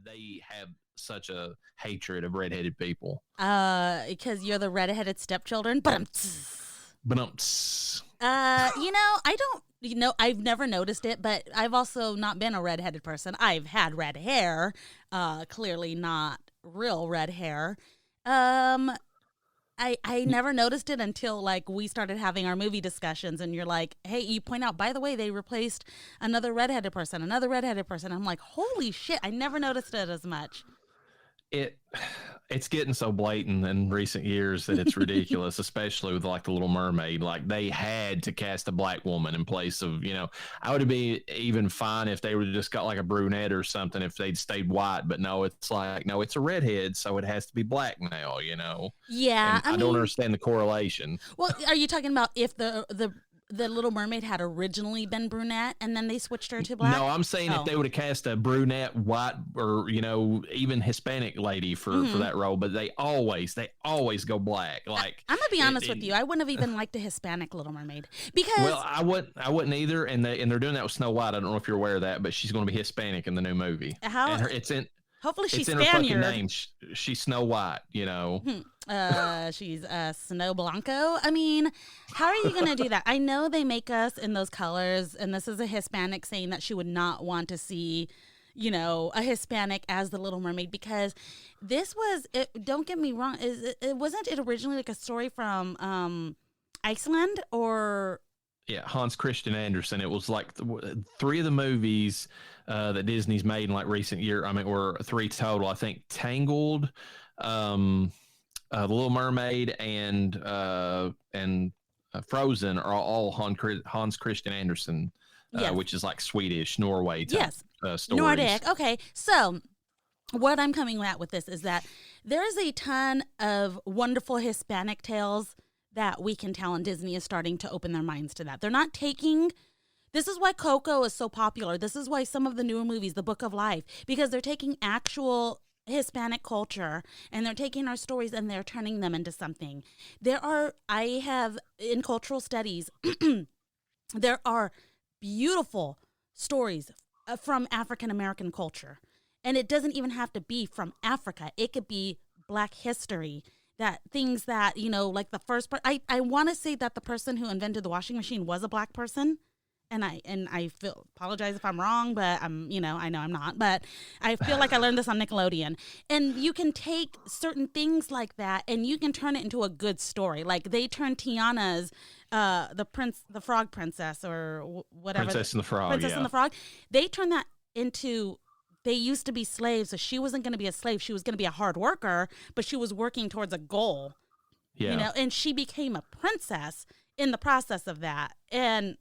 they have such a hatred of redheaded people. Because you're the redheaded stepchildren. But But I don't. I've never noticed it, but I've also not been a redheaded person. I've had red hair, clearly not real red hair. I never noticed it until like we started having our movie discussions, and you're like, hey, you point out, by the way, they replaced another redheaded person. I'm like, holy shit, I never noticed it as much. It's getting so blatant in recent years that it's ridiculous, especially with like the Little Mermaid. Like they had to cast a black woman in place of, I would be even fine if they would have just got like a brunette or something if they'd stayed white. But no, it's like, no, it's a redhead, so it has to be black now, Yeah. And I don't understand the correlation. Well, are you talking about if the Little Mermaid had originally been brunette and then they switched her to black? No, I'm saying if they would have cast a brunette, white, or even Hispanic lady for that role, but they always go black. Like I'm gonna be honest with you, I wouldn't have even liked a Hispanic Little Mermaid because I wouldn't either, and they're doing that with Snow White. I don't know if you're aware of that, but she's going to be Hispanic in the new movie. Hopefully she's in Spaniard. Her fucking name. She's Snow White, She's Snow Blanco. I mean, how are you going to do that? I know they make us in those colors, and this is a Hispanic saying that she would not want to see, a Hispanic as the Little Mermaid because this was, don't get me wrong, wasn't it originally like a story from Iceland or... Yeah, Hans Christian Andersen. It was like three of the movies that Disney's made in like recent year. I mean, or three total. I think Tangled, The Little Mermaid, and Frozen are all Hans Christian Andersen, yes. Which is like Swedish, Norway type stories. Nordic. Okay, so what I'm coming at with this is that there's a ton of wonderful Hispanic tales that we can tell, and Disney is starting to open their minds to that. They're not taking... This is why Coco is so popular. This is why some of the newer movies, The Book of Life, because they're taking actual Hispanic culture and they're taking our stories and they're turning them into something. I have, in cultural studies, there are beautiful stories from African American culture. And it doesn't even have to be from Africa. It could be Black history. That things that, like the first part, I want to say that the person who invented the washing machine was a Black person. And I apologize if I'm wrong, but I know I'm not, but I feel like I learned this on Nickelodeon. And you can take certain things like that and you can turn it into a good story. Like they turned Tiana's, the Frog Princess or whatever. Princess and the Frog. Princess and the Frog. They turned that into... They used to be slaves, so she wasn't going to be a slave. She was going to be a hard worker, but she was working towards a goal. Yeah. And she became a princess in the process of that. And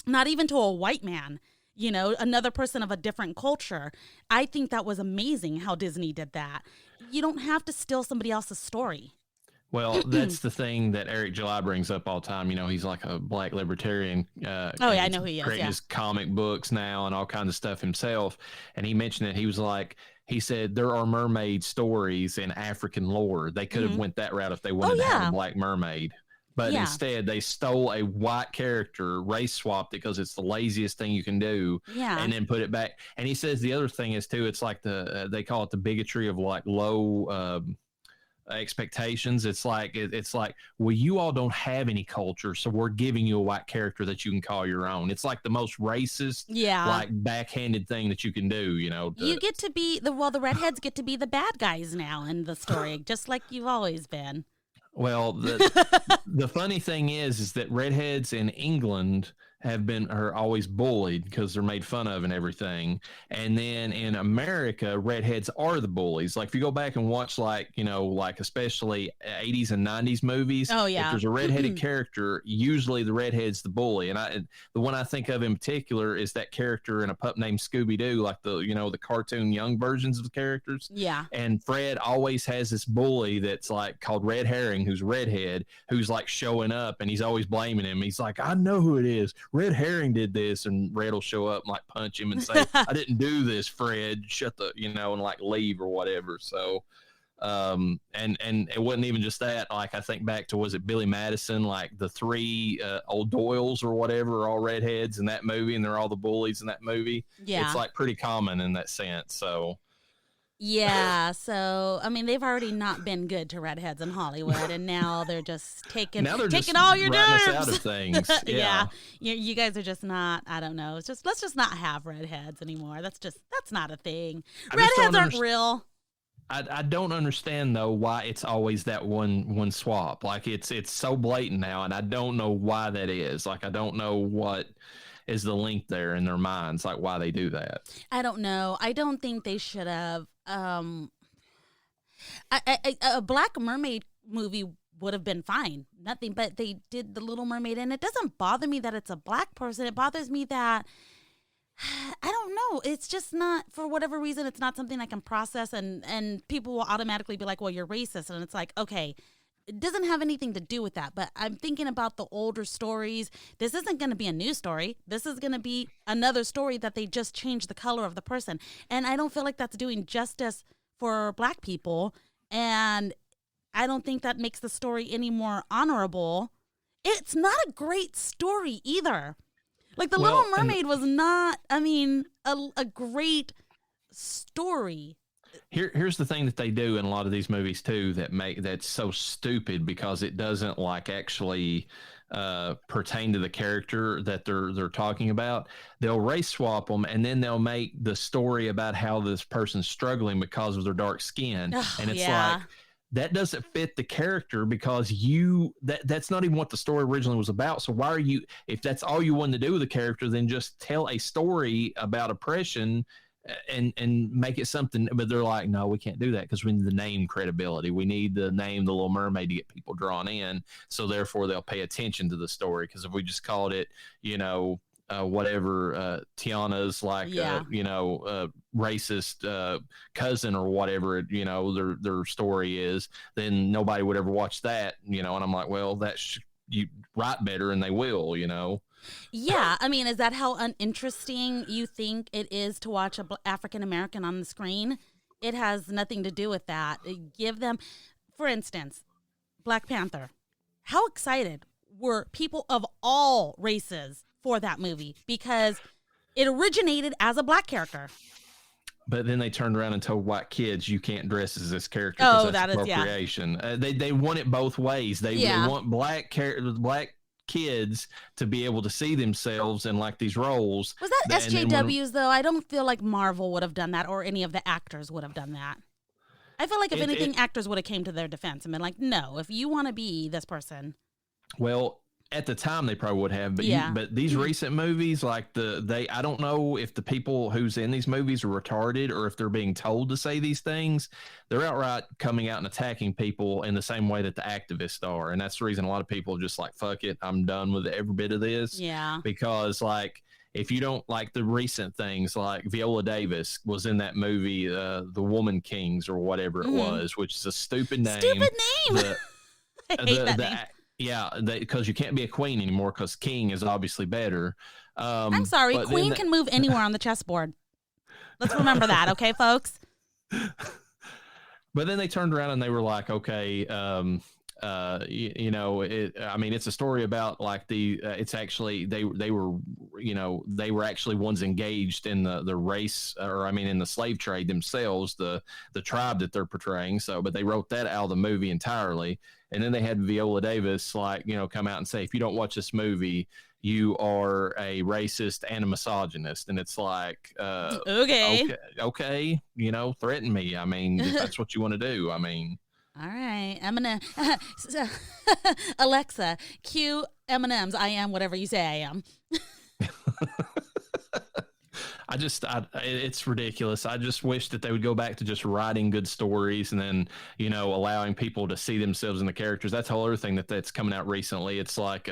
not even to a white man, another person of a different culture. I think that was amazing how Disney did that. You don't have to steal somebody else's story. Well, that's the thing that Eric July brings up all the time. He's like a Black libertarian. I know who he is. Creating his comic books now and all kinds of stuff himself. And he mentioned that he said there are mermaid stories in African lore. They could have went that route if they wanted to have a Black mermaid. But instead, they stole a white character, race swapped it because it's the laziest thing you can do, and then put it back. And he says the other thing is, too, it's like they call it the bigotry of like low expectations. It's like well, you all don't have any culture, so we're giving you a white character that you can call your own. It's like the most racist, like backhanded thing that you can do. You get to be the redheads get to be the bad guys now in the story, just like you've always been. Well, the funny thing is that redheads in England are always bullied because they're made fun of and everything. And then in America, redheads are the bullies. Like if you go back and watch like especially 80s and 90s movies, if there's a redheaded character, usually the redhead's the bully. And the one I think of in particular is that character in A Pup Named Scooby-Doo, like the cartoon young versions of the characters. Yeah. And Fred always has this bully that's like called Red Herring, who's redhead, who's like showing up and he's always blaming him. He's like, I know who it is. Red Herring did this, and Red will show up and like punch him and say, I didn't do this, Fred, shut the, and like leave or whatever. So, and it wasn't even just that. Like I think back to, was it Billy Madison? Like the three old Doyles or whatever are all redheads in that movie, and they're all the bullies in that movie. Yeah. It's like pretty common in that sense. So, Yeah, so I mean, they've already not been good to redheads in Hollywood, and now they're just taking just all your writing us out nerves. of things. Yeah, Yeah. you guys are just not. I don't know. It's just let's just not have redheads anymore. That's not a thing. Redheads aren't real. I don't understand though why it's always that one swap. Like it's so blatant now, and I don't know why that is. Like I don't know what is the link there in their minds, like why they do that. I don't know. I don't think they should have. A Black Mermaid movie would have been fine. Nothing, but they did The Little Mermaid, and it doesn't bother me that it's a black person. It bothers me that I don't know. It's just not, for whatever reason, it's not something I can process, and people will automatically be like, well, you're racist. And it's like, okay, it doesn't have anything to do with that. But I'm thinking about the older stories. This isn't going to be a new story. This is going to be another story that they just changed the color of the person. And I don't feel like that's doing justice for black people. And I don't think that makes the story any more honorable. It's not a great story either. Like, The Little Mermaid was not, I mean, a great story. Here's the thing that they do in a lot of these movies too that's so stupid because it doesn't like actually pertain to the character that they're talking about. They'll race swap them, and then they'll make the story about how this person's struggling because of their dark skin, and it's like, that doesn't fit the character because that's not even what the story originally was about. So why are you, if that's all you want to do with the character, then just tell a story about oppression and make it something. But they're like, no, we can't do that because we need the name credibility. We need the name The Little Mermaid to get people drawn in. So therefore they'll pay attention to the story. Because if we just called it, whatever, Tiana's like, racist cousin or whatever, their story is, then nobody would ever watch that, and I'm like, well, you write better and they will, Yeah, I mean, is that how uninteresting you think it is to watch a African American on the screen? It has nothing to do with that. Give them, for instance, Black Panther. How excited were people of all races for that movie? Because it originated as a black character. But then they turned around and told white kids, you can't dress as this character. Oh, that's that appropriation. is, yeah. They want it both ways. They want black kids to be able to see themselves in like these roles. Was that SJWs though? I don't feel like Marvel would have done that, or any of the actors would have done that. I feel like if anything, actors would have came to their defense and been like, no, if you want to be this person. Well, at the time they probably would have, but but these recent movies, like I don't know if the people who's in these movies are retarded or if they're being told to say these things. They're outright coming out and attacking people in the same way that the activists are, and that's the reason a lot of people are just like, fuck it, I'm done with every bit of this. Yeah, because like, if you don't like the recent things, like Viola Davis was in that movie, The Woman Kings or whatever it was, which is a stupid name. I hate that name. Yeah, because you can't be a queen anymore because king is obviously better. I'm sorry, queen can move anywhere on the chessboard. Let's remember that, okay, folks? But then they turned around and they were like, okay, it's a story about like it's actually they were actually ones engaged in the race, or in the slave trade themselves, the tribe that they're portraying. So, but they wrote that out of the movie entirely. And then they had Viola Davis come out and say, if you don't watch this movie, you are a racist and a misogynist. And it's like, okay, threaten me. I mean, if that's what you want to do. I mean. All right, I'm gonna Alexa, cue M&Ms. I am whatever you say I am. It's ridiculous. I just wish that they would go back to just writing good stories and then, allowing people to see themselves in the characters. That's the whole other thing that's coming out recently. It's like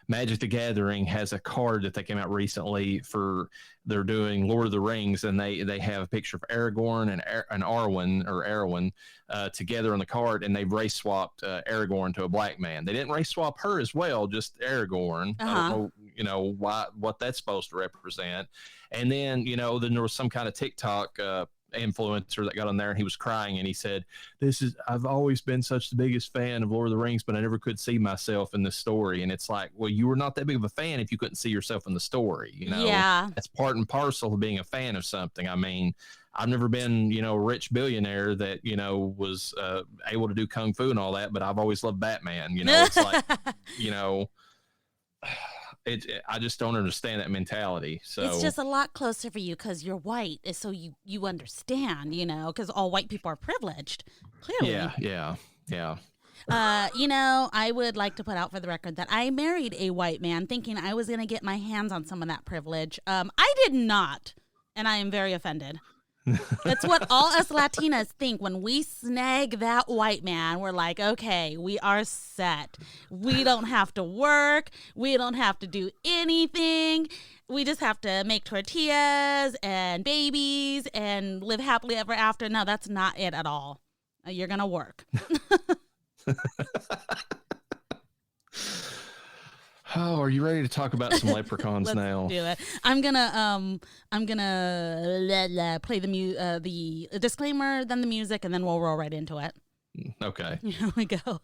Magic the Gathering has a card that they came out recently for, they're doing Lord of the Rings, and they have a picture of Aragorn and Arwen together on the card, and they've race swapped Aragorn to a black man. They didn't race swap her as well, just Aragorn. I don't know, what that's supposed to represent. And then, then there was some kind of TikTok influencer that got on there, and he was crying, and he said, I've always been such the biggest fan of Lord of the Rings, but I never could see myself in this story. And it's like, well, you were not that big of a fan if you couldn't see yourself in the story. Yeah, that's part and parcel of being a fan of something. I mean, I've never been, a rich billionaire that, was able to do kung fu and all that, but I've always loved Batman. It's like, I just don't understand that mentality. So it's just a lot closer for you because you're white, so you understand, because all white people are privileged. Clearly. Yeah. I would like to put out for the record that I married a white man thinking I was going to get my hands on some of that privilege. I did not, and I am very offended. That's what all us Latinas think when we snag that white man. We're like, okay, we are set. We don't have to work. We don't have to do anything. We just have to make tortillas and babies and live happily ever after. No, that's not it at all. You're going to work. Oh, are you ready to talk about some leprechauns now? Do it. I'm gonna play the disclaimer, then the music, and then we'll roll right into it. Okay. Here we go.